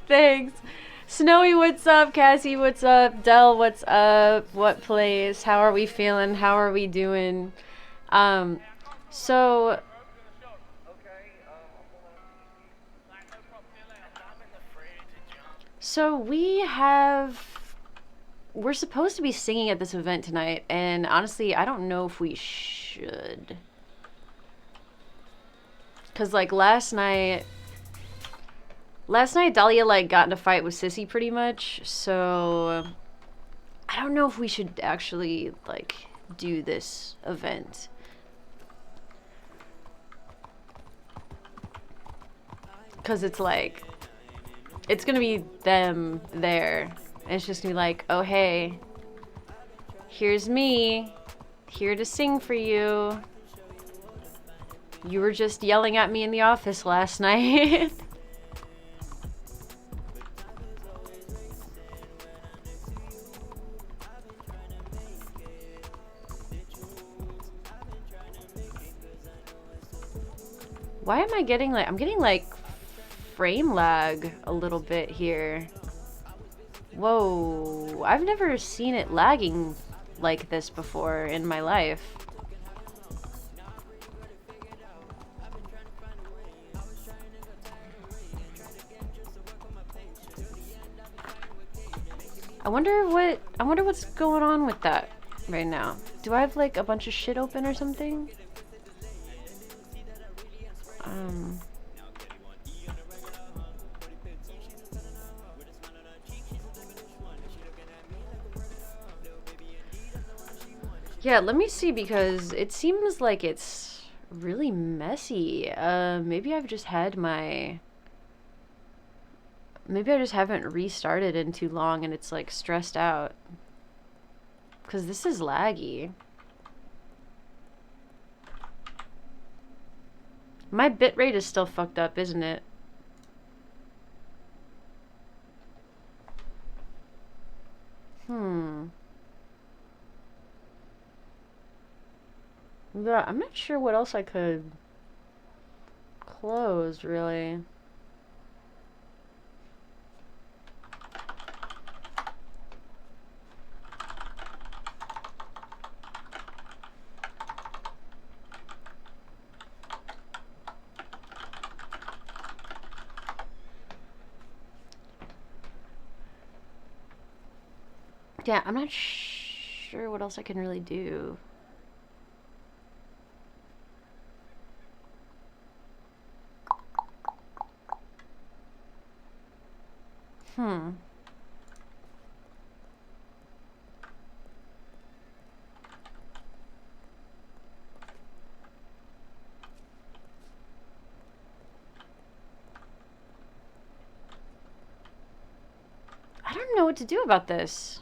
Thanks. Snowy, what's up? Cassie, what's up? Dell, what's up? What place? How are we feeling? How are we doing? Um, so so we're supposed to be singing at this event tonight, and honestly, I don't know if we should. Cause like last night Dahlia like got in a fight with Sissy pretty much, so I don't know if we should actually like do this event. Cause it's like it's gonna be them there. And it's just gonna be like, oh hey, here's me, here to sing for you. You were just yelling at me in the office last night. Why am I getting like, I'm getting like frame lag a little bit here. Whoa, I've never seen it lagging like this before in my life. I wonder what's going on with that right now. Do I have like a bunch of shit open or something? Yeah, let me see, because it seems like it's really messy. Maybe I've just had my... Maybe I just haven't restarted in too long and it's like stressed out. Because this is laggy. My bitrate is still fucked up, isn't it? Yeah, I'm not sure what else I could close, really. Yeah, I'm not sure what else I can really do. I don't know what to do about this.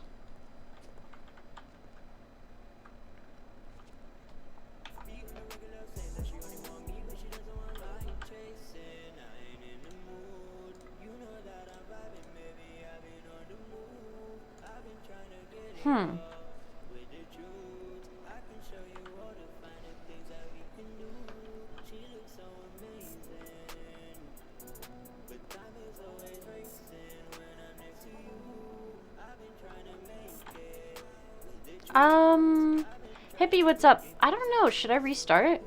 Hippie, what's up? I don't know. Should I restart?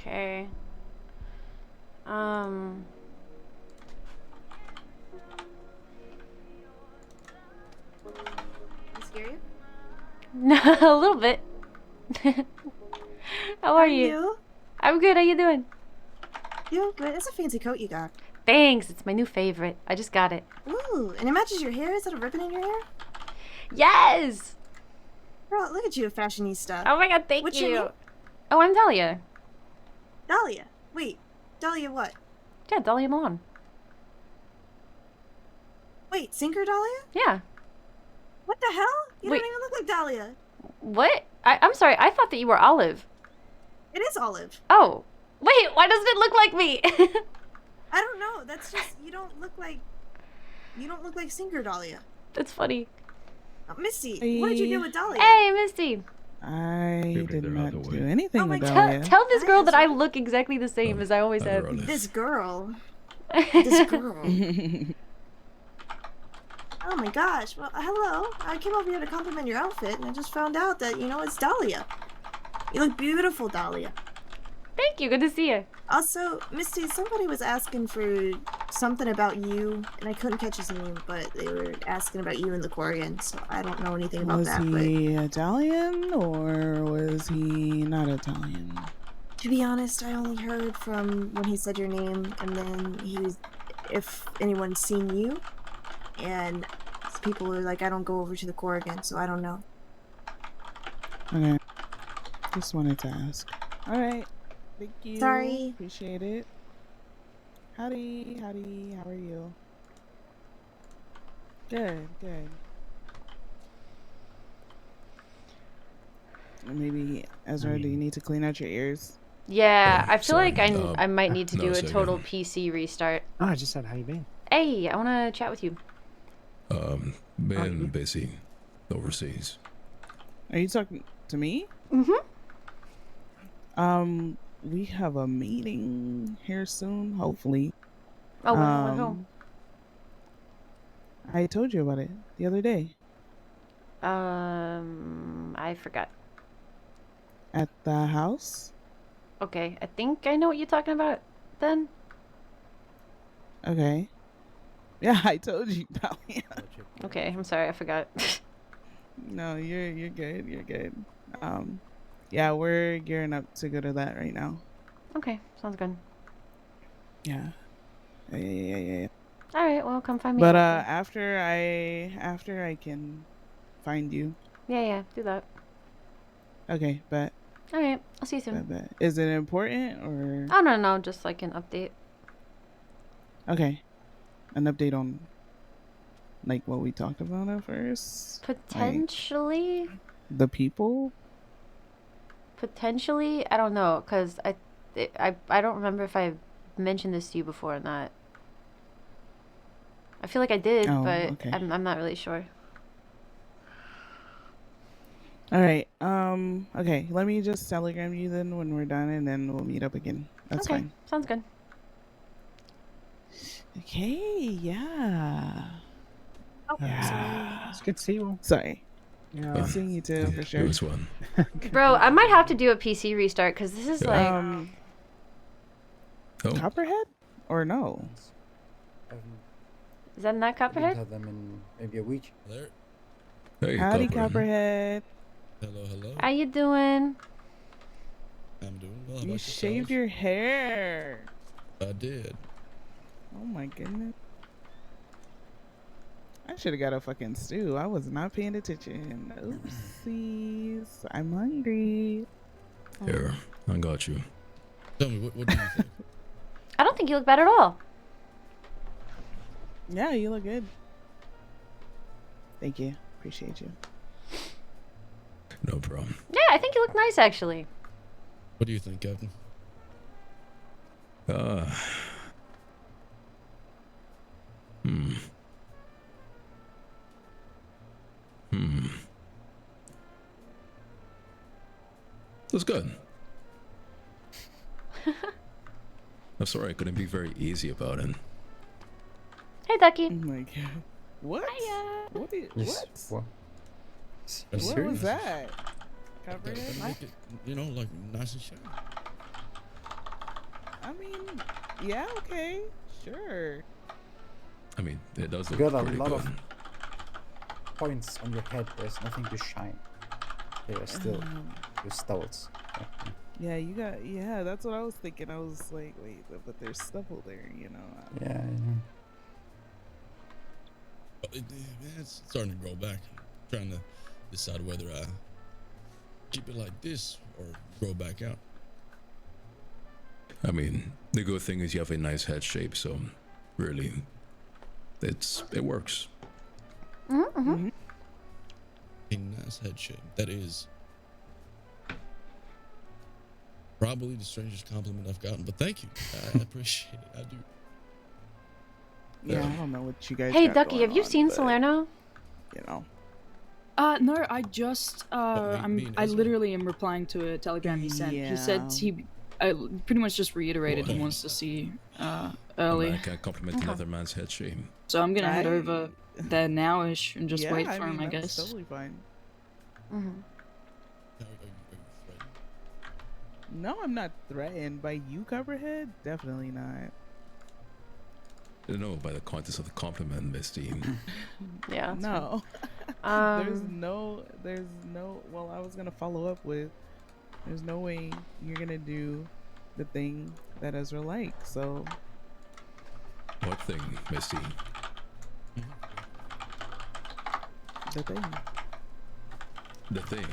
Okay. Scare you? No, a little bit. How are you? I'm good. How you doing? You good? It's a fancy coat you got. Thanks. It's my new favorite. I just got it. Ooh, and it matches your hair. Is that a ribbon in your hair? Yes! Girl, look at you, fashionista. Oh my god, thank What's you. your name? Oh, I'm Dahlia. Dahlia. Wait, Dahlia what? Yeah, Dahlia Malone. Wait, Sinker Dahlia? Yeah. What the hell? You Wait. don't even look like Dahlia. What? I'm sorry. I thought that you were Olive. It is Olive. Oh. Wait, why doesn't it look like me? I don't know. That's just you don't look like Sinker Dahlia. That's funny. Misty, what did you do with Dahlia? Hey, Misty. I did not do Oh anything my with God. Dahlia. Tell this girl that I look exactly the same as I always have. This girl. This girl. Oh my gosh. Well, hello. I came over here to compliment your outfit, and I just found out that, it's Dahlia. You look beautiful, Dahlia. Thank you. Good to see you. Also, Misty, somebody was asking for something about you, and I couldn't catch his name, but they were asking about you in the Corrigan, so I don't know anything about Was that. he Italian or was he not Italian? To be honest, I only heard from when he said your name, and then if anyone's seen you, and people were like, I don't go over to the Corrigan, so I don't know. Okay. Just wanted to ask. Alright. Thank you. Sorry. Appreciate it. Howdy. How are you? Good. Maybe, Ezra, do you need to clean out your ears? Yeah, I feel sorry. like I might need to no, do a second. total PC restart. Oh, I just said, how you been? Hey, I want to chat with you. Been busy overseas. Are you talking to me? Mm-hmm. We have a meeting here soon, hopefully. Oh, at home. I told you about it the other day. I forgot. At the house? Okay, I think I know what you're talking about then. Okay. Yeah, I told you, Dahlia. Okay, I'm sorry, I forgot. No, you're good. You're good. Yeah, we're gearing up to go to that right now. Okay, sounds good. Yeah. Yeah. All right, well, come find me. But after I can find you. Yeah, do that. Okay, but All right, I'll see you soon. bet. Is it important or Oh no, just like an update. okay? An update on like what we talked about at first. Potentially. Like, the people. Potentially, I don't know, cause I don't remember if I mentioned this to you before or not. I feel like I did, but okay. I'm not really sure. All right. Okay. Let me just telegram you then when we're done, and then we'll meet up again. That's Okay, fine. sounds good. Okay. Yeah. Oh, Yeah. It's good to see you. Sorry. Yeah. Seeing you too, for It sure. was one. Bro, I might have to do a PC restart because this is like. Oh, Copperhead? Or no? Is that not I didn't Copperhead? have them in maybe a week. there. Hey, Howdy, Copperhead. Copperhead. Hello. How you doing? I'm doing well. How You about shaved yourselves? your hair. I did. Oh my goodness. I should have got a fucking stew. I was not paying attention. Oopsies. I'm hungry. Here, I got you. Tell me, what do you think? I don't think you look bad at all. Yeah, you look good. Thank you. Appreciate you. No problem. Yeah, I think you look nice actually. What do you think, Captain? That's good. I'm sorry I couldn't be very easy about it. Hey, Ducky. Oh my god. What? Hiya. What? Yes. What? What? What was that? Gotta Copperhead? make it, like nice and shiny. I mean, yeah, okay. Sure. I mean, it does You look got a pretty lot good. of points on your head. There's nothing to shine. They are still your stouts. Yeah, you got, yeah, that's what I was thinking. I was like, wait, but there's stubble there, you know? Yeah. It's starting to grow back. I'm trying to decide whether I keep it like this or grow back out. I mean, the good thing is you have a nice head shape, so really, it works. Mm-hmm. A nice head shake. That is probably the strangest compliment I've gotten, but thank you. I appreciate it. I do. Yeah, I don't know what you guys. Hey, got Ducky, going have you on, seen but, Salerno? You know. No, I just I literally am replying to a telegram he sent. He said he pretty much just reiterated he wants to see A early. man can't compliment another man's head shame. So I'm gonna head over there nowish and just wait for him, I that's guess. Totally fine. Mm-hmm. Are you threatened? No, I'm not threatened by you, Copperhead. Definitely not. No, by the contents of the compliment, Misty. Yeah. No. There's no. Well, I was gonna follow up with. There's no way you're gonna do the thing that Ezra likes. So. What thing, Misty? The thing. The thing.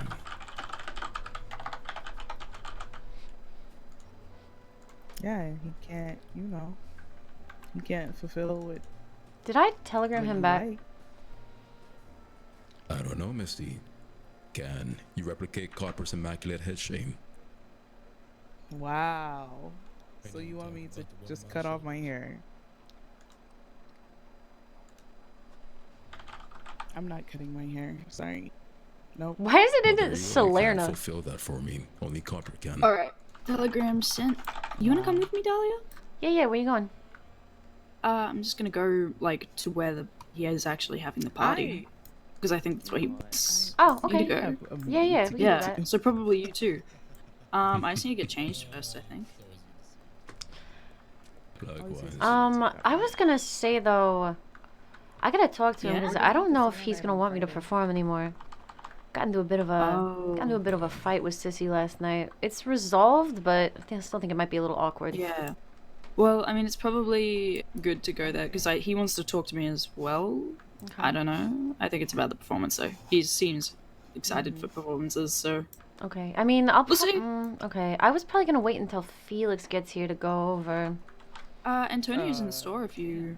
Yeah, he can't. You know. He can't fulfill what. Did I telegram what him you back? like. I don't know, Misty. Can you replicate Copper's immaculate head shame? Wow. So Ready you to want talk me to about the just World cut War off my hair? I'm not cutting my hair. Sorry. Nope. Why is it Well, in there you go. You Salerno? can't fulfill that for me. Only Copper can. Alright. Telegram sent. You wanna come with me, Dahlia? Yeah, where you going? I'm just gonna go like to where he is actually having the party. Because I think that's where he wants Oh, me okay. to go. Yeah, we can do Yeah, that. so probably you too. I just need to get changed first, I think. Likewise. I was gonna say though, I gotta talk to him Yeah? because I don't know if he's gonna want me to perform anymore. Got into a bit of a fight with Sissy last night. It's resolved, but I still think it might be a little awkward. Yeah. Well, I mean, it's probably good to go there because he wants to talk to me as well. Okay. I don't know. I think it's about the performance, though. He seems excited for performances, so. Okay. I mean, I'll. We'll see. Okay. I was probably gonna wait until Felix gets here to go over. Antonio's in the store if you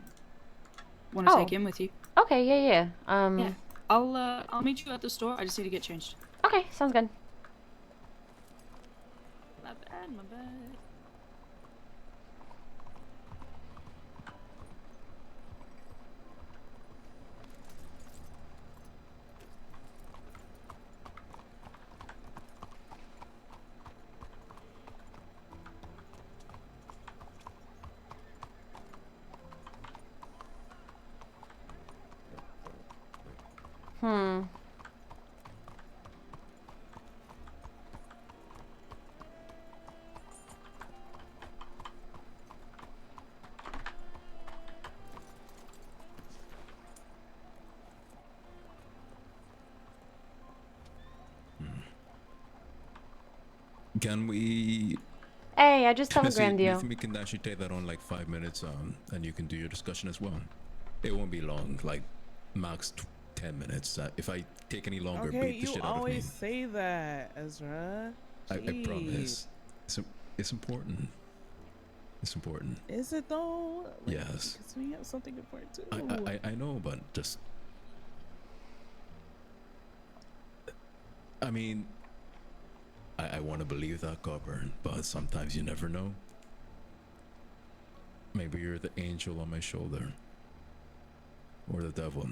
want to Oh. take him with you. Okay. Yeah. Yeah. I'll meet you at the store. I just need to get changed. Okay. Sounds good. My bad, my bad. Hmm. Can we? Hey, I just Misty, telegrammed do you you. think we can actually take that on like 5 minutes, and you can do your discussion as well? It won't be long, like max 10 minutes. If I take any longer, Okay, beat the you shit out of me. always say that, Ezra. I Jeez. promise. It's important. It's important. Is it though? Yes. Because we have something important too. I know, but just. I mean, I want to believe that, Copper, but sometimes you never know. Maybe you're the angel on my shoulder. Or the devil.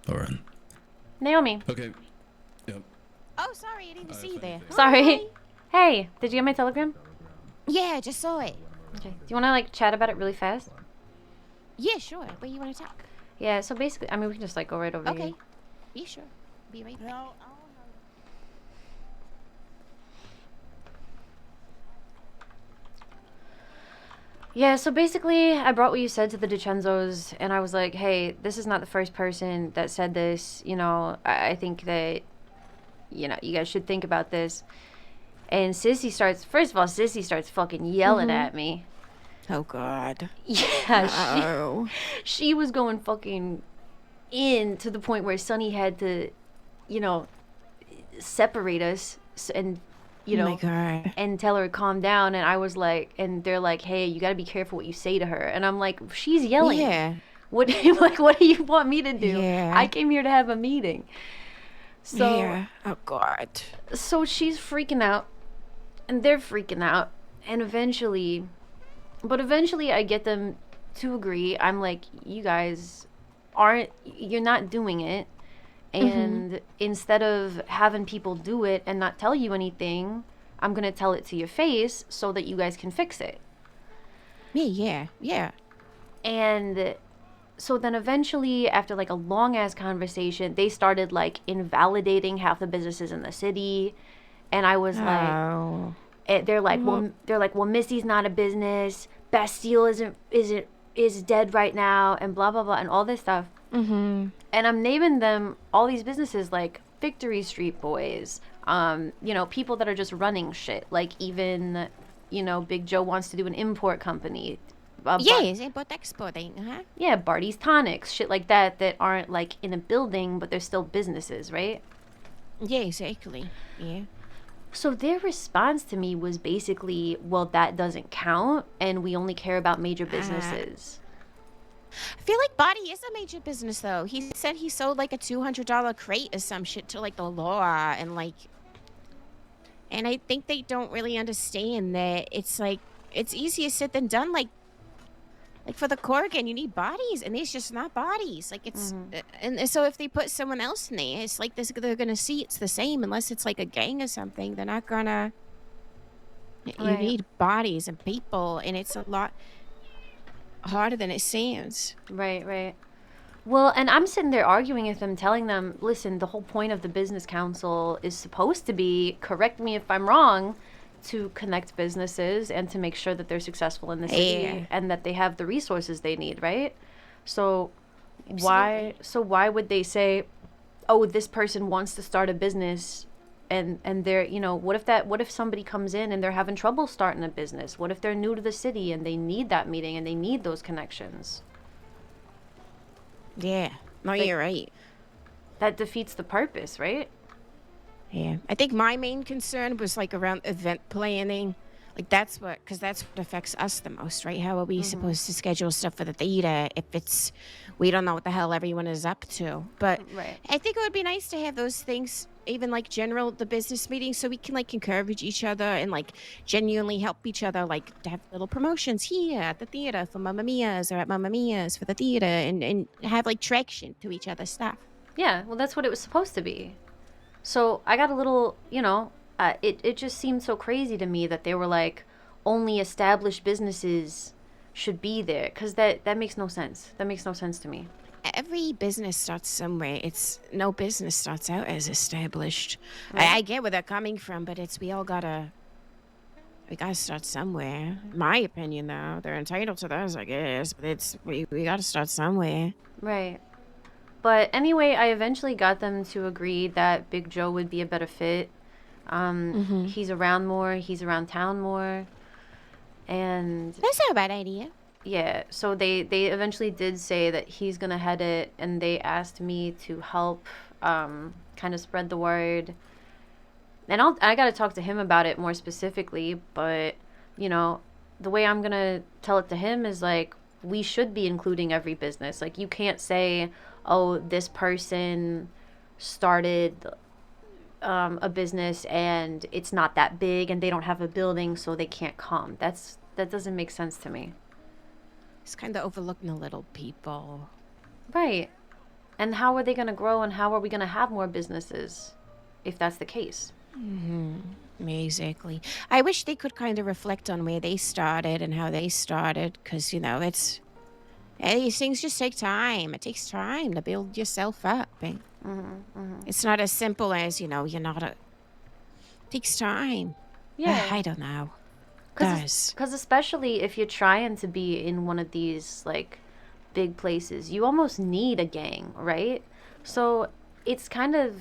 Alright. Naomi. Okay. Yep. Oh, sorry, I didn't see you there. Sorry. Hey, did you get my telegram? Yeah, I just saw it. Okay. Do you want to like chat about it really fast? Yeah, sure. Where you want to talk? Yeah. So basically, I mean, we can just like go right over Okay. here. Yeah, sure. Be right back. No, Yeah, so basically, I brought what you said to the DiCenzos, and I was like, hey, this is not the first person that said this. You know, I think that, you know, you guys should think about this. And Sissy starts, first of all, Sissy starts fucking yelling at me. Oh, God. Yeah, she was going fucking in to the point where Sunny had to, you know, separate us and you Oh know, my God. and tell her to calm down. And I was like, and they're like, hey, you got to be careful what you say to her. And I'm like, she's yelling. Yeah. What like, what do you want me to do? Yeah. I came here to have a meeting. So Yeah. Oh God. so she's freaking out, and they're freaking out, and eventually I get them to agree. I'm like, you guys you're not doing it, and instead of having people do it and not tell you anything, I'm gonna tell it to your face so that you guys can fix it. Yeah. And so then eventually, after like a long ass conversation, they started like invalidating half the businesses in the city, and I was like, Oh. they're like, well, Missy's not a business. Bastille is dead right now, and blah blah blah, and all this stuff. Mm-hmm. And I'm naming them all these businesses like Victory Street Boys, you know, people that are just running shit. Like even, you know, Big Joe wants to do an import company. Yes, import-exporting, huh? Yeah, Barty's Tonics, shit like that aren't like in a building, but they're still businesses, right? Yeah, exactly. Yeah. So their response to me was basically, well, that doesn't count, and we only care about major businesses. I feel like Body is a major business, though. He said he sold like a $200 crate or some shit to like the law, and like, and I think they don't really understand that it's like it's easier said than done. Like for the Corrigan, you need bodies, and it's just not bodies. Like it's, and so if they put someone else in there, it's like this, they're gonna see it's the same unless it's like a gang or something. They're not gonna. Right. You need bodies and people, and it's a lot harder than it seems. Right. Well, and I'm sitting there arguing with them, telling them, listen, the whole point of the business council is supposed to be, correct me if I'm wrong, to connect businesses and to make sure that they're successful in the city and that they have the resources they need, right? So why would they say, oh, this person wants to start a business, and they're, you know, what if somebody comes in and they're having trouble starting a business? What if they're new to the city and they need that meeting and they need those connections? Yeah. No, you're right. That defeats the purpose, right? Yeah, I think my main concern was like around event planning. Like that's what affects us the most, right? How are we supposed to schedule stuff for the theater if we don't know what the hell everyone is up to? But Right. I think it would be nice to have those things, even like the business meetings, so we can like encourage each other and like genuinely help each other, like to have little promotions here at the theater for Mamma Mia's or at Mamma Mia's for the theater, and have like traction to each other's stuff. Yeah, well, that's what it was supposed to be. So I got a little, you know, it just seemed so crazy to me that they were like, only established businesses should be there, because that makes no sense. That makes no sense to me. Every business starts somewhere. No business starts out as established. Right. I get where they're coming from, but we gotta start somewhere. My opinion, though, they're entitled to those, I guess, but we gotta start somewhere. Right. But anyway, I eventually got them to agree that Big Joe would be a better fit. He's around more. He's around town more. And That's not a bad idea. yeah, so they eventually did say that he's going to head it, and they asked me to help kind of spread the word. And I got to talk to him about it more specifically, but, you know, the way I'm going to tell it to him is like, we should be including every business. Like, you can't say, oh, this person started a business and it's not that big and they don't have a building, so they can't come. That doesn't make sense to me. It's kind of overlooking the little people. Right. And how are they going to grow, and how are we going to have more businesses if that's the case? Exactly. I wish they could kind of reflect on where they started and how they started, because, you know, these things just take time. It takes time to build yourself up. And it's not as simple as, you know, it takes time. Yeah. I don't know. Because especially if you're trying to be in one of these, like, big places, you almost need a gang, right? So it's kind of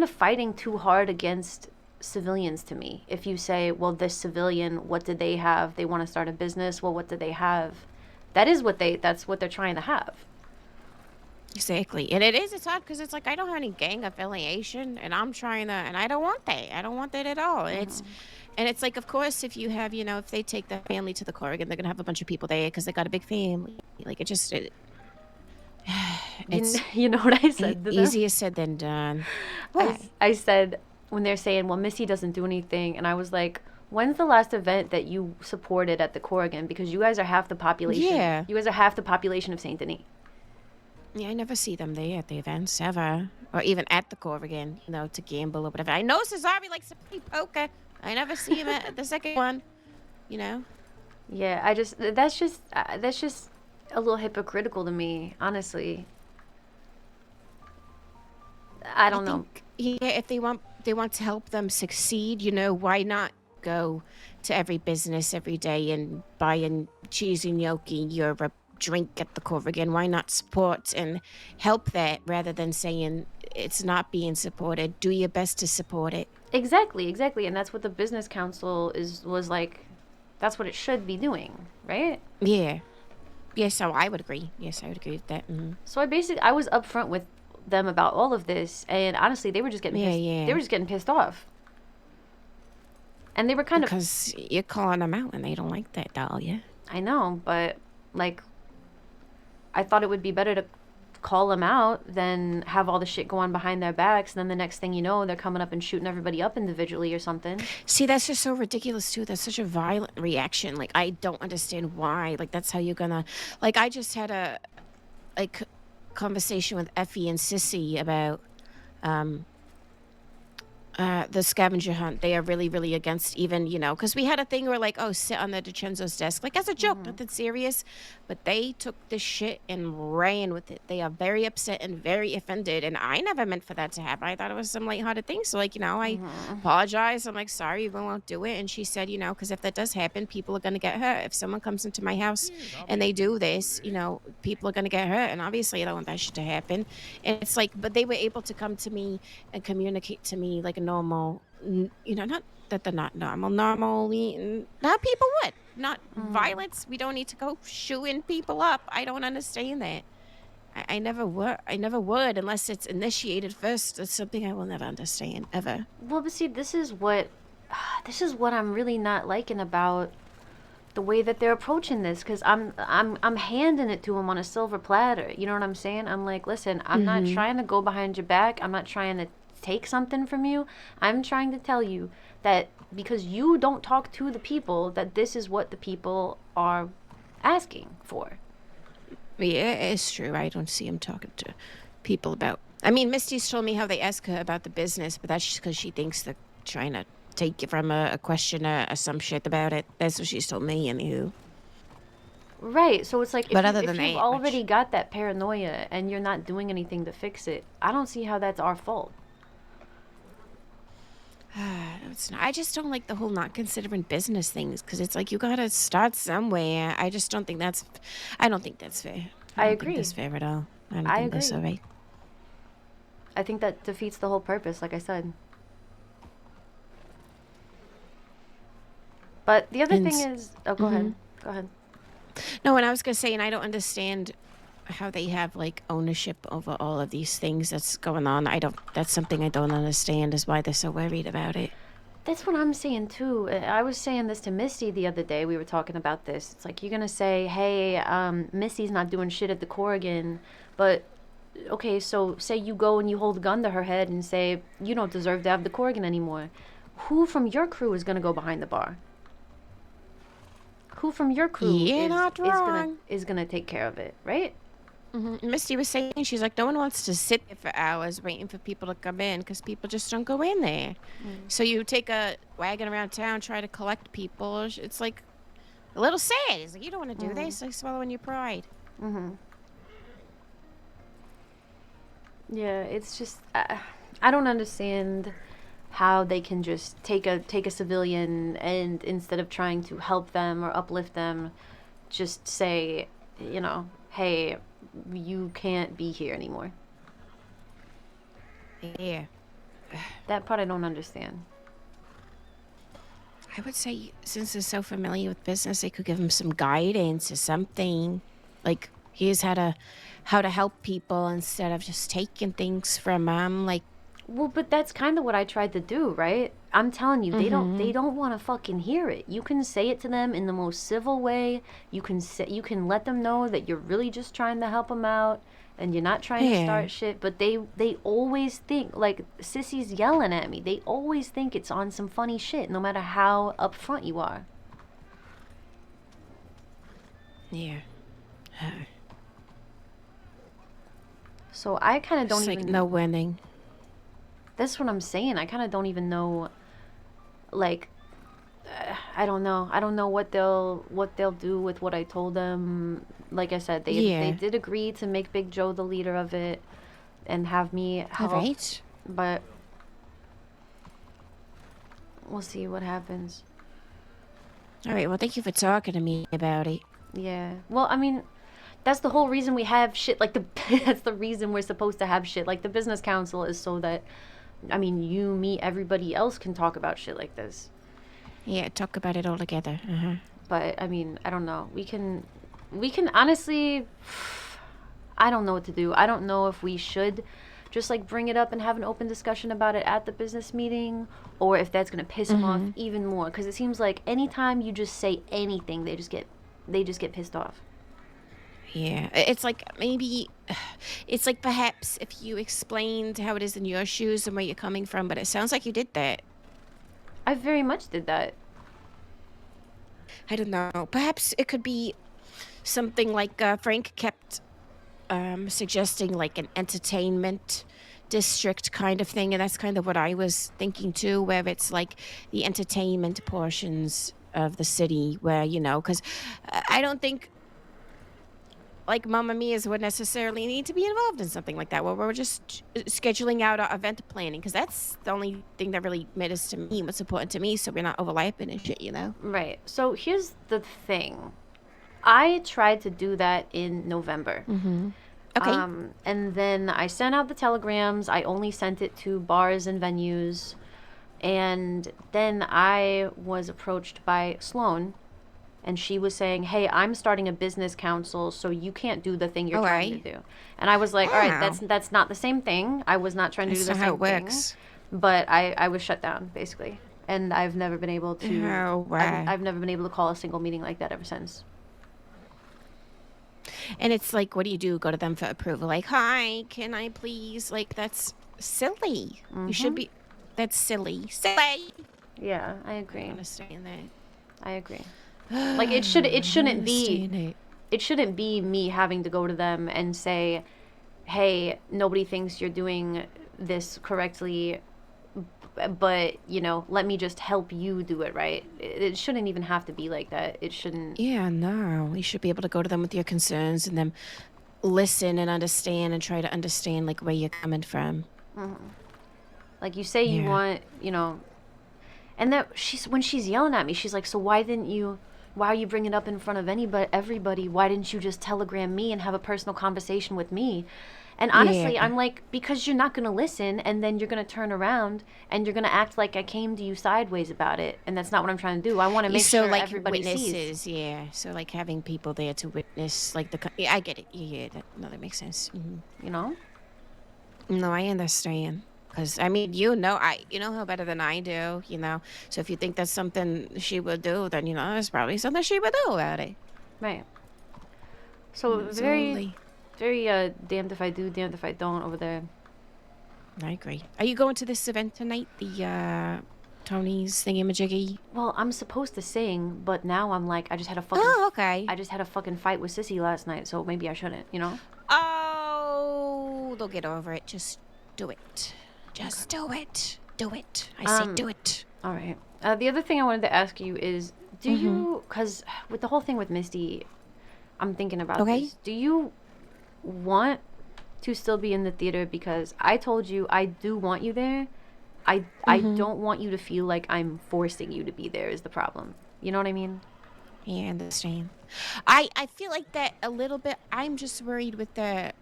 fighting too hard against civilians to me. If you say, well, this civilian, what did they have? They want to start a business. Well, what do they have? That's what they're trying to have. Exactly. And it's hard because it's like I don't have any gang affiliation and I'm trying to, and I don't want that. I don't want that at all. And it's like, of course, if you have, if they take the family to the Corrigan, they're going to have a bunch of people there because they got a big family. Like, it's You know what I said to them? easier said than done. What? I said, when they're saying, well, Missy doesn't do anything, and I was like, when's the last event that you supported at the Corrigan? Because you guys are half the population. Yeah. You guys are half the population of Saint Denis. Yeah, I never see them there at the events ever, or even at the Corrigan, to gamble or whatever. I know Cesare likes to play poker. I never see him at the second one, Yeah, that's just a little hypocritical to me, honestly. I don't know. Yeah, if they want to help them succeed, why not go to every business every day and buy a cheese and gnocchi or a drink at the Corrigan? Why not support and help that rather than saying it's not being supported? Do your best to support it. Exactly, and that's what the business council was like. That's what it should be doing, right? Yeah. So I would agree. Yes, I would agree with that. Mm-hmm. So I was upfront with them about all of this, and honestly, they were just getting pissed. They were just getting pissed off, and they were kind of because you're calling them out and they don't like that, Dahlia. I know, but like, I thought it would be better to call them out than have all the shit go on behind their backs, and then the next thing you know, they're coming up and shooting everybody up individually or something. See, that's just so ridiculous too. That's such a violent reaction. Like, I don't understand why. Like, that's how you're gonna. Like, I just had a conversation with Effie and Sissy about the scavenger hunt. They are really, really against even, because we had a thing where like, oh, sit on the DiCenzos desk, like as a joke, nothing serious. But they took this shit and ran with it. They are very upset and very offended. And I never meant for that to happen. I thought it was some lighthearted thing. So like, I apologize. I'm like, sorry, we won't do it. And she said, because if that does happen, people are going to get hurt. If someone comes into my house and they do this, people are going to get hurt. And obviously I don't want that shit to happen. And it's like, but they were able to come to me and communicate to me like a normal, not that they're not normally, not people would, not violence. We don't need to go shooing people up. I don't understand that. I never would unless it's initiated first. It's something I will never understand ever. Well, but see, this is what I'm really not liking about the way that they're approaching this, because I'm handing it to them on a silver platter. You know what I'm saying? I'm like, listen, I'm not trying to go behind your back. I'm not trying to take something from you. I'm trying to tell you that because you don't talk to the people, that this is what the people are asking for. Yeah, it's true. I don't see him talking to people about. I mean, Misty's told me how they ask her about the business, but that's just because she thinks they're trying to take it from a questioner or some shit about it. That's what she's told me, anywho. Right, so it's like, but other than if you've already got that paranoia and you're not doing anything to fix it, I don't see how that's our fault. It's not. I just don't like the whole not considering business things, because it's like you gotta start somewhere. I just don't think that's. I don't think that's fair. I agree. Think that's fair at all. I don't think that's all right. I think that defeats the whole purpose, like I said. But the other thing is, go ahead. Go ahead. No, and I was gonna say, and I don't understand how they have like ownership over all of these things that's going on. That's something I don't understand, is why they're so worried about it. That's what I'm saying too. I was saying this to Misty the other day. We were talking about this. It's like, you're gonna say, hey, Misty's not doing shit at the Corrigan, but okay, so say you go and you hold a gun to her head and say, you don't deserve to have the Corrigan anymore. Who from your crew is gonna go behind the bar? Who from your crew is gonna take care of it, right? Misty was saying, she's like, no one wants to sit there for hours waiting for people to come in, because people just don't go in there. So you take a wagon around town, try to collect people. It's like a little sad. It's like, you don't want to do this. It's like swallowing your pride. Yeah, it's just I don't understand how they can just take a civilian and instead of trying to help them or uplift them, just say, hey, you can't be here anymore. Yeah. That part I don't understand. I would say, since they're so familiar with business, they could give them some guidance or something. Like, Here's how to help people instead of just taking things from them. Like, well, but that's kind of what I tried to do, right? I'm telling you, they don't want to fucking hear it. You can say it to them in the most civil way. You can let them know that you're really just trying to help them out and you're not trying to start shit. But they always think, like, Sissy's yelling at me. They always think it's on some funny shit, no matter how upfront you are. Yeah. So I kind of don't It's even... like no winning. That's what I'm saying. I kind of don't even know, like, I don't know. I don't know what they'll do with what I told them. Like I said, they did agree to make Big Joe the leader of it and have me help. Alright. But we'll see what happens. Alright, well, thank you for talking to me about it. Yeah. Well, I mean, that's the whole reason we have shit like that's the reason we're supposed to have shit like the business council, is so that, I mean, you, me, everybody else can talk about shit like this. Yeah, talk about it all together. But I mean, I don't know. We can honestly, I don't know what to do. I don't know if we should just like bring it up and have an open discussion about it at the business meeting, or if that's gonna piss them off even more. Because it seems like anytime you just say anything, they just get pissed off. Yeah, it's like maybe, it's like perhaps if you explained how it is in your shoes and where you're coming from, but it sounds like you did that. I very much did that. I don't know. Perhaps it could be something like Frank kept suggesting, like an entertainment district kind of thing, and that's kind of what I was thinking too, where it's like the entertainment portions of the city where, you know, because I don't think like Mamma Mia's would necessarily need to be involved in something like that, where we're just scheduling out our event planning, because that's the only thing that really matters to me, what's important to me, so we're not overlapping and shit, you know? Right. So here's the thing. I tried to do that in November. Okay. And then I sent out the telegrams. I only sent it to bars and venues. And then I was approached by Sloan, and she was saying, hey, I'm starting a business council, so you can't do the thing you're trying to do. And I was like, all right, that's not the same thing. I was not trying to do the same thing. That's not how it works. But I was shut down, basically. And I've never been able to... I've never been able to call a single meeting like that ever since. And it's like, what do? Go to them for approval? Like, hi, can I please? Like, that's silly. You should be... That's silly. Silly! Yeah, I agree. I understand that. I agree. Like, it shouldn't be me having to go to them and say, hey, nobody thinks you're doing this correctly, but, you know, let me just help you do it right. It shouldn't even have to be like that. It shouldn't. Yeah, no. You should be able to go to them with your concerns and then listen and understand and try to understand, like, where you're coming from. Like, you say you want, you know, and that when she's yelling at me, she's like, so why are you bringing it up in front of everybody? Why didn't you just telegram me and have a personal conversation with me? And honestly, I'm like, because you're not going to listen, and then you're going to turn around and you're going to act like I came to you sideways about it, and that's not what I'm trying to do. I want to make sure like everybody witnesses, sees. Yeah. So like having people there to witness, like I get it. Yeah, that makes sense. You know? No, I understand. Because, I mean, you know her better than I do, you know? So if you think that's something she would do, then, you know, it's probably something she would do about it. Right. So Absolutely. very damned if I do, damned if I don't over there. I agree. Are you going to this event tonight? The, Tony's thingy-majiggy? Well, I'm supposed to sing, but now I'm like, I just had a fucking fight with Sissy last night, so maybe I shouldn't, you know? Oh, they'll get over it. Just do it. Just do it. Do it. I say do it. All right. The other thing I wanted to ask you is, do you, because with the whole thing with Misty, I'm thinking about this. Do you want to still be in the theater? Because I told you I do want you there. I don't want you to feel like I'm forcing you to be there is the problem. You know what I mean? Yeah, I understand. I feel like that a little bit. I'm just worried with the...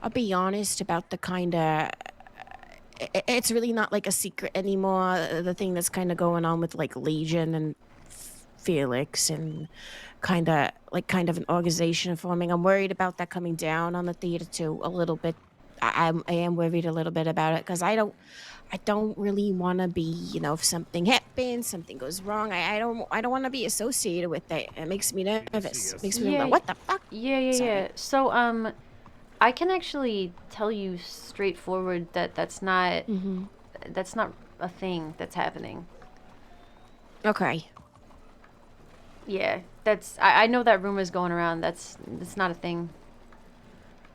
I'll be honest about the kind of... It's really not like a secret anymore, the thing that's kind of going on with like Legion and Felix and kind of an organization forming. I'm worried about that coming down on the theater too a little bit. I am worried a little bit about it because I don't really want to be, you know, if something happens, something goes wrong, I don't want to be associated with it. It makes me nervous. It makes me like, what the fuck? Yeah. So I can actually tell you straightforward that that's not a thing that's happening. Okay. Yeah, I know that rumor's going around. That's not a thing.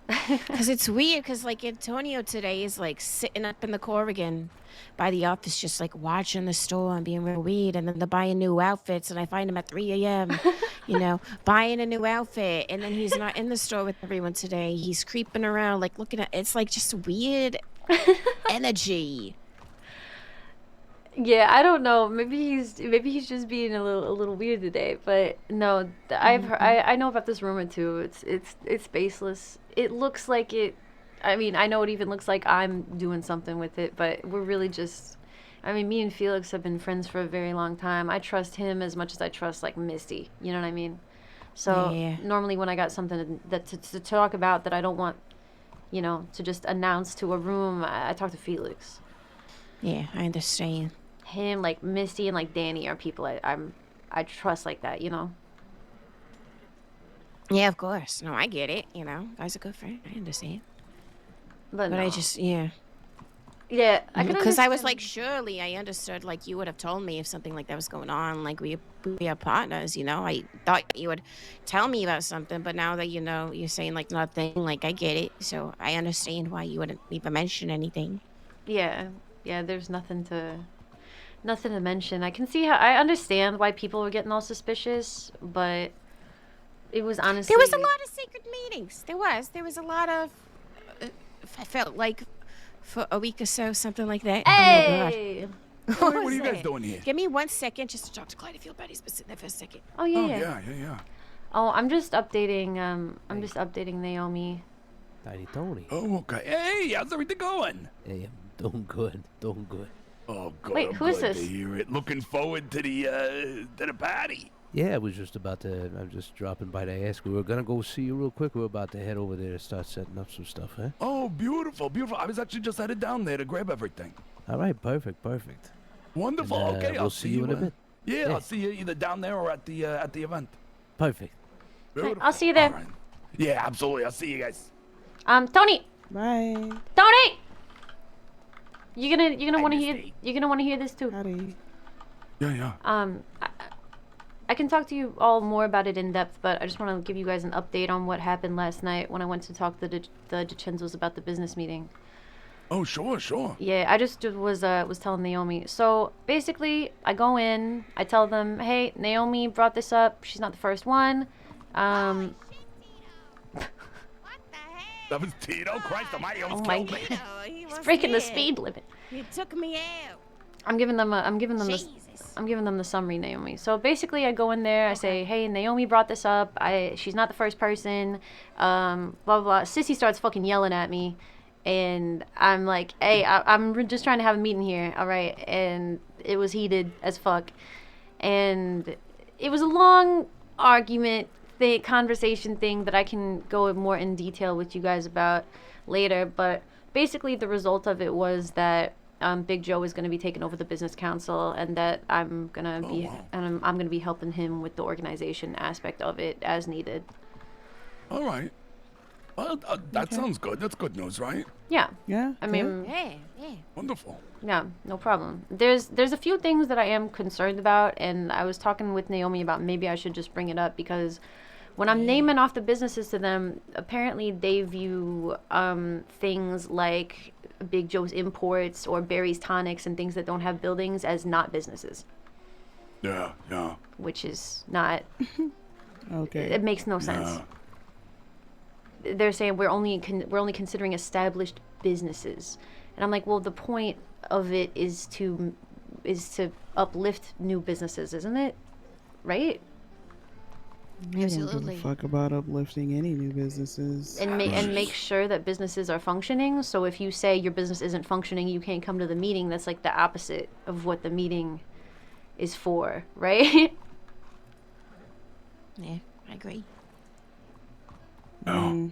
Because it's weird, because, like, Antonio today is, like, sitting up in the Corrigan by the office just, like, watching the store and being real weird, and then they're buying new outfits, and I find him at 3 a.m., you know, buying a new outfit, and then he's not in the store with everyone today. He's creeping around, like, looking at... It's, like, just weird energy. Yeah, I don't know. Maybe he's just being a little weird today. But no, I know about this rumor too. It's baseless. It looks like it. I mean, I know it even looks like I'm doing something with it. But we're really just. I mean, me and Felix have been friends for a very long time. I trust him as much as I trust like Misty. You know what I mean? So normally when I got something to talk about that I don't want, you know, to just announce to a room, I talk to Felix. Yeah, I understand. Him, like Misty and like Danny are people I trust like that, you know. Yeah, of course. No, I get it. You know, guys are good friends. I understand. But no. I just yeah, I can because I was like, surely I understood. Like you would have told me if something like that was going on. Like we are partners, you know. I thought you would tell me about something, but now that you know, you're saying like nothing. Like I get it, so I understand why you wouldn't even mention anything. Yeah. There's nothing to mention. I can see how I understand why people were getting all suspicious, but it was honestly there was a lot of secret meetings. There was a lot of. I felt like for a week or so, something like that. Hey! Oh my God. What are you guys doing here? Give me 1 second just to talk to Clyde. I feel bad. He's been sitting there for a second. Oh yeah. Oh, I'm just updating. Just updating Naomi. Tiny Tony. Oh, okay. Hey, how's everything going? Hey, I'm doing good. Oh, good. Wait, I'm who is glad this? to hear it. Looking forward to the party. Yeah, I was just about to. I'm just dropping by to ask. We were gonna go see you real quick. We're about to head over there to start setting up some stuff, huh? Oh, beautiful. I was actually just headed down there to grab everything. All right, perfect. Wonderful. And, okay, we'll I'll see you in a bit. Yeah, I'll see you either down there or at the event. Perfect. Beautiful. I'll see you there. All right. Yeah, absolutely. I'll see you guys. Tony. Bye. Tony. You're gonna want to hear this too. Howdy. Yeah. I can talk to you all more about it in depth, but I just want to give you guys an update on what happened last night when I went to talk to the DiCenzos about the business meeting. Oh, sure. Yeah, I just was telling Naomi. So basically, I go in, I tell them, hey, Naomi brought this up. She's not the first one. That was Tito. Christ almighty, almost killed me. He's breaking the speed limit. He took me out. I'm giving them the summary, Naomi. So basically, I go in there, I say, hey, Naomi brought this up. She's not the first person. Blah blah blah. Sissy starts fucking yelling at me, and I'm like, hey, I'm just trying to have a meeting here, all right? And it was heated as fuck, and it was a long argument conversation thing that I can go more in detail with you guys about later. But basically, the result of it was that Big Joe is going to be taking over the business council, and that I'm gonna be helping him with the organization aspect of it as needed. All right. Well, that sounds good. That's good news, right? Yeah. Yeah. I mean, Yeah. Wonderful. yeah, no problem. There's a few things that I am concerned about, and I was talking with Naomi about maybe I should just bring it up because when I'm naming off the businesses to them, apparently they view things like Big Joe's Imports or Barry's Tonics and things that don't have buildings as not businesses. Yeah. Which is not. Okay. It makes no sense. They're saying we're only considering established businesses, and I'm like, well, the point of it is to uplift new businesses, isn't it? Right? I don't Absolutely. give a fuck about uplifting any new businesses. And make sure that businesses are functioning. So if you say your business isn't functioning, you can't come to the meeting. That's like the opposite of what the meeting is for, right? Yeah, I agree. Oh.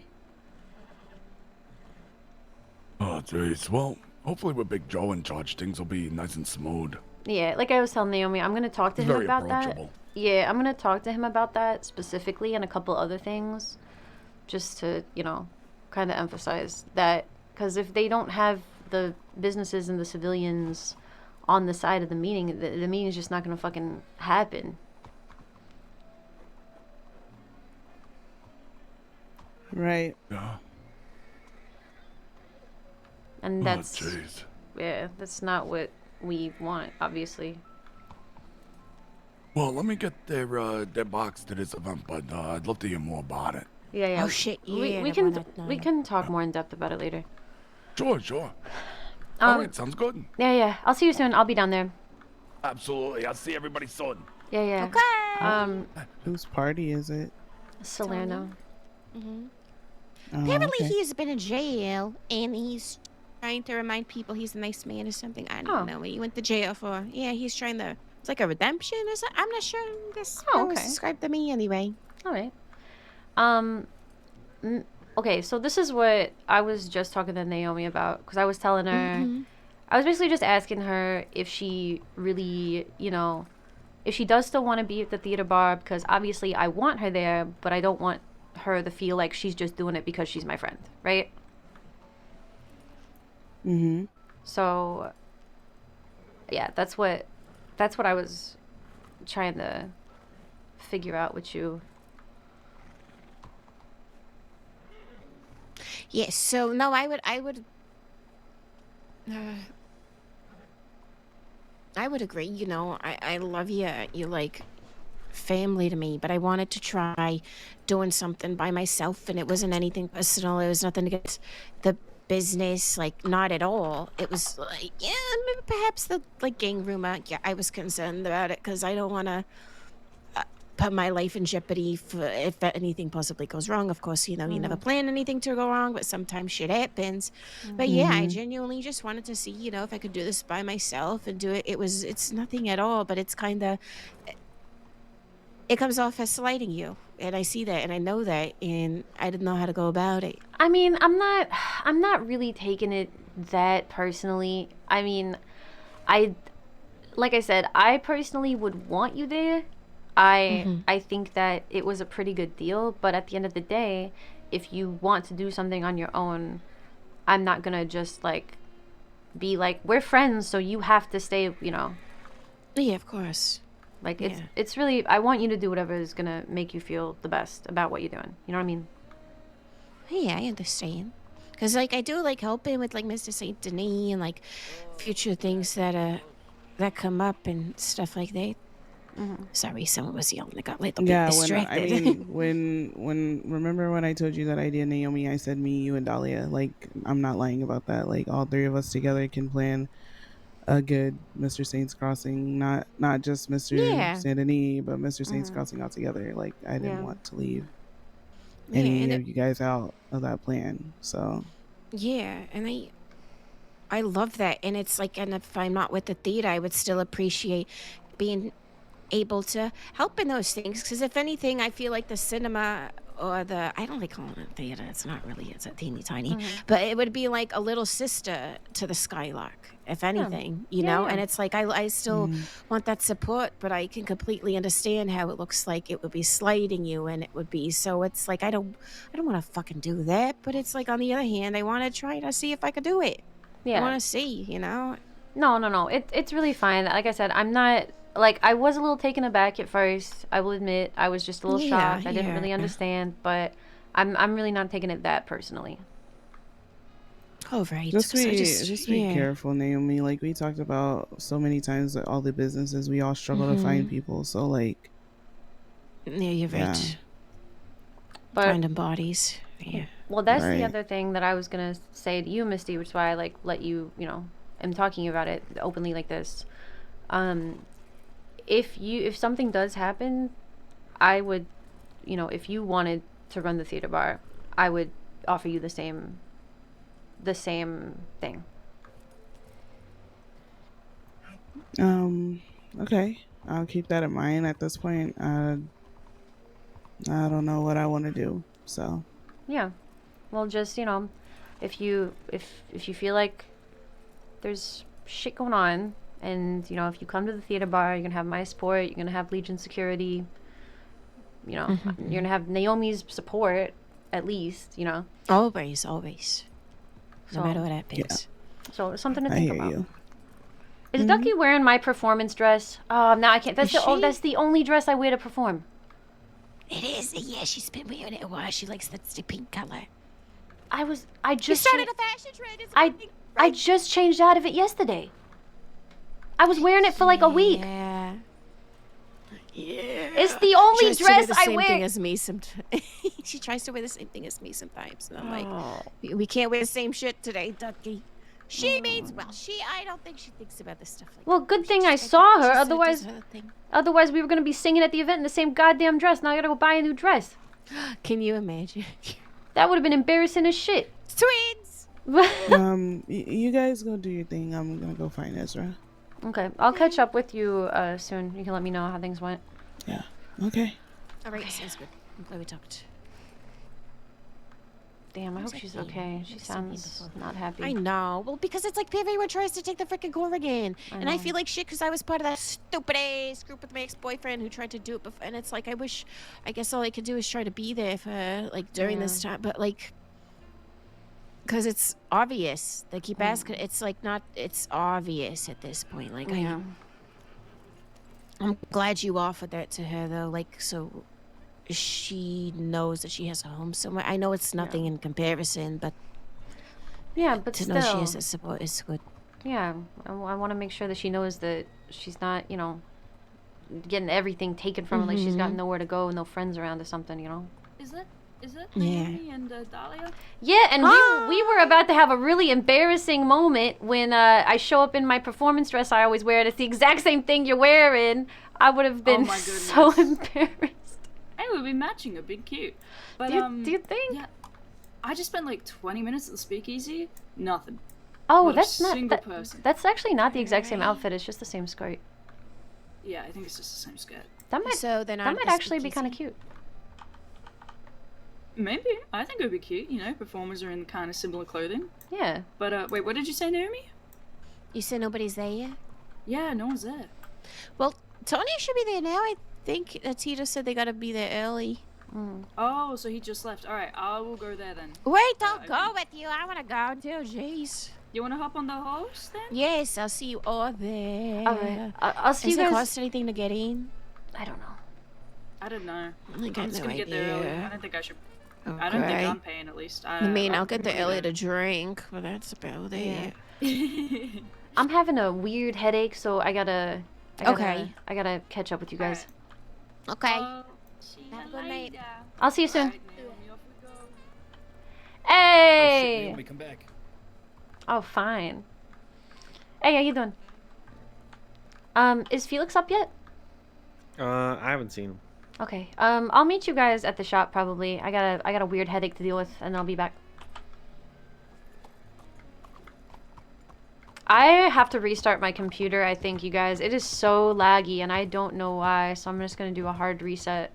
Oh, jeez. Well, hopefully with Big Joe in charge, things will be nice and smooth. Yeah, like I was telling Naomi, I'm gonna talk to He's him very about that. approachable. Yeah, I'm gonna talk to him about that specifically and a couple other things, just to, you know, kind of emphasize that, because if they don't have the businesses and the civilians on the side of the meeting, the meeting's just not gonna fucking happen. Right. Yeah. And that's, jeez. yeah, that's not what we want, obviously. Well, let me get their box to this event, but I'd love to hear more about it. Yeah, yeah. Oh shit, yeah. We can talk more in depth about it later. Sure. All right, sounds good. Yeah. I'll see you soon. I'll be down there. Absolutely. I'll see everybody soon. Yeah. Okay. Whose party is it? Salerno. Mm-hmm. Oh, Apparently okay. he's been in jail and he's trying to remind people he's a nice man or something. I don't know what he went to jail for. Yeah, he's trying to. It's like a redemption or something. I'm not sure. This was described to me anyway. All right. Okay, so this is what I was just talking to Naomi about, because I was telling her, I was basically just asking her if she really, you know, if she does still want to be at the theater bar, because obviously I want her there, but I don't want her to feel like she's just doing it because she's my friend, right? Mm-hmm. So, yeah, that's what I was trying to figure out with you. Yes. So no, I would agree. You know, I love you. You like family to me, but I wanted to try doing something by myself, and it wasn't anything personal. It was nothing against the business, like not at all. It was like, yeah, maybe perhaps the like gang rumor. Yeah, I was concerned about it because I don't want to put my life in jeopardy for if anything possibly goes wrong. Of course, you know, you never plan anything to go wrong, but sometimes shit happens. But yeah, I genuinely just wanted to see, you know, if I could do this by myself and do it. It's nothing at all, but it's kind of, it comes off as slighting you. And I see that and I know that, and I didn't know how to go about it. I mean, I'm not really taking it that personally. I mean, like I said, I personally would want you there. I think that it was a pretty good deal, but at the end of the day, if you want to do something on your own, I'm not gonna just like be like, we're friends, so you have to stay, you know. Yeah, of course. Like it's really, I want you to do whatever is gonna make you feel the best about what you're doing. You know what I mean? Yeah, I understand. Cause like I do like helping with like Mr. Saint Denis and like future things that come up and stuff like that. Sorry, someone was yelling. I got a little bit distracted. When remember when I told you that idea, Naomi? I said me, you, and Dahlia. Like, I'm not lying about that. Like, all three of us together can plan a good Mr. Saint's Crossing. Not just Mr. Saint Denis, but Mr. Saint's Crossing altogether. Like, I didn't want to leave any of you guys out of that plan. So yeah, and I love that, and it's like, and if I'm not with the theater, I would still appreciate being able to help in those things, because if anything, I feel like the cinema or the, I don't like calling it theater, it's not really, it's a teeny tiny, but it would be like a little sister to the Skylark, if anything, you know. And it's like I still want that support, but I can completely understand how it looks like it would be slighting you, and it would be, so it's like I don't want to fucking do that, but it's like, on the other hand, I want to try to see if I could do it. I want to see, you know. No, it's really fine. Like I said, I'm not, like, I was a little taken aback at first. I will admit, I was just a little shocked. I didn't really understand, but I'm really not taking it that personally. Oh, right. Just be careful, Naomi. Like, we talked about so many times that all the businesses, we all struggle to find people. So, like, yeah, you're right. But finding bodies. Yeah. Well, that's the other thing that I was gonna say to you, Misty, which is why I like let you, you know, am talking about it openly like this. If something does happen, I would, you know, if you wanted to run the theater bar, I would offer you the same thing. Okay, I'll keep that in mind. At this point, I don't know what I want to do. So. Yeah. Well, just, you know, if you feel like there's shit going on, and, you know, if you come to the theater bar, you're gonna have my support, you're gonna have Legion security, you know, you're gonna have Naomi's support, at least, you know. Always. So, No matter what happens. Yeah. So, something to I think hear about. you. Is Ducky wearing my performance dress? Now I can't. That's Is the only dress I wear to perform. It is. Yeah, she's been wearing it a while. She likes the pink color. I You just started a fashion trend. It's a big, I just changed out of it yesterday. I was wearing it for like a week. Yeah. It's the only dress I Same wear. thing as me sometimes. She tries to wear the same thing as me sometimes, and I'm like, we can't wear the same shit today, Ducky. She means well. I don't think she thinks about this stuff like Well, that. good thing She I just, saw she her. just Otherwise, does her thing. otherwise we were gonna be singing at the event in the same goddamn dress. Now I gotta go buy a new dress. Can you imagine? That would have been embarrassing as shit. Twins. You guys go do your thing. I'm gonna go find Ezra. Okay, I'll catch up with you soon. You can let me know how things went. Yeah. Okay. All right, sounds good. I'm glad we talked. Damn, I hope Where's she's that okay. thing? She I've seen it sounds before. not happy. I know. Well, because it's like everyone tries to take the freaking core again. And I know. feel like shit because I was part of that stupid ass group with my ex-boyfriend who tried to do it before. And it's like, I guess all I could do is try to be there for her, like, during this time. But, like, because it's obvious. They keep asking. It's, like, it's obvious at this point. Like, Yeah. I'm glad you offered that to her, though. Like, so she knows that she has a home somewhere. I know it's nothing in comparison, but Yeah, but to still. know she has a support is good. Yeah, I want to make sure that she knows that she's not, you know, getting everything taken from her. Like she's got nowhere to go, no friends around or something, you know. Is it Yeah. Naomi and Dahlia? Yeah, and we were about to have a really embarrassing moment when I show up in my performance dress I always wear. And it's the exact same thing you're wearing. I would have been my so goodness. embarrassed. Hey, we'll be matching a big cute. But Do you think? yeah, I just spent like 20 minutes at the speakeasy. Nothing. Oh, Not a that's not. single person. That's actually not the exact same outfit. It's just the same skirt. Yeah, I think it's just the same skirt. That might. So then That might actually be kind of cute. Maybe. I think it would be cute. You know, performers are in kind of similar clothing. Yeah. But wait, what did you say, Naomi? You said nobody's there yet? Yeah, no one's there. Well, Tony should be there now. I think Tita said they gotta be there early. Oh, so he just left. All right, I will go there then. Wait, don't I go mean- with you. I wanna go too. Jeez. You want to hop on the horse then? Yes, I'll see you all there. All right. I'll see Does you it guys. cost anything to get in? I don't know. I don't know. I got I'm just no gonna get there early. idea. I don't think I should. I don't think Okay. I'm paying at least. I mean, I'll I'm get there gonna early go. to drink, but that's about it. I'm having a weird headache, so I gotta Okay. I gotta catch up with you guys. Okay. See Have a you good night. later. I'll see you soon. Alright, Naomi, off we go. Hey. Naomi, come back. Oh, fine. Hey, how you doing? Is Felix up yet? I haven't seen him. Okay. I'll meet you guys at the shop probably. I got a weird headache to deal with, and I'll be back. I have to restart my computer, I think, you guys. It is so laggy, and I don't know why, so I'm just gonna do a hard reset.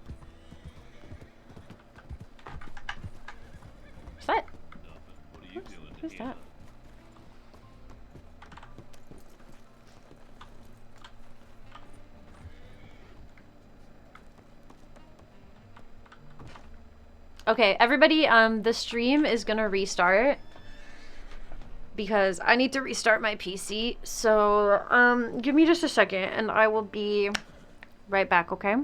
What's that? Who's that? Okay, everybody, the stream is gonna restart because I need to restart my PC. So, give me just a second and I will be right back, okay?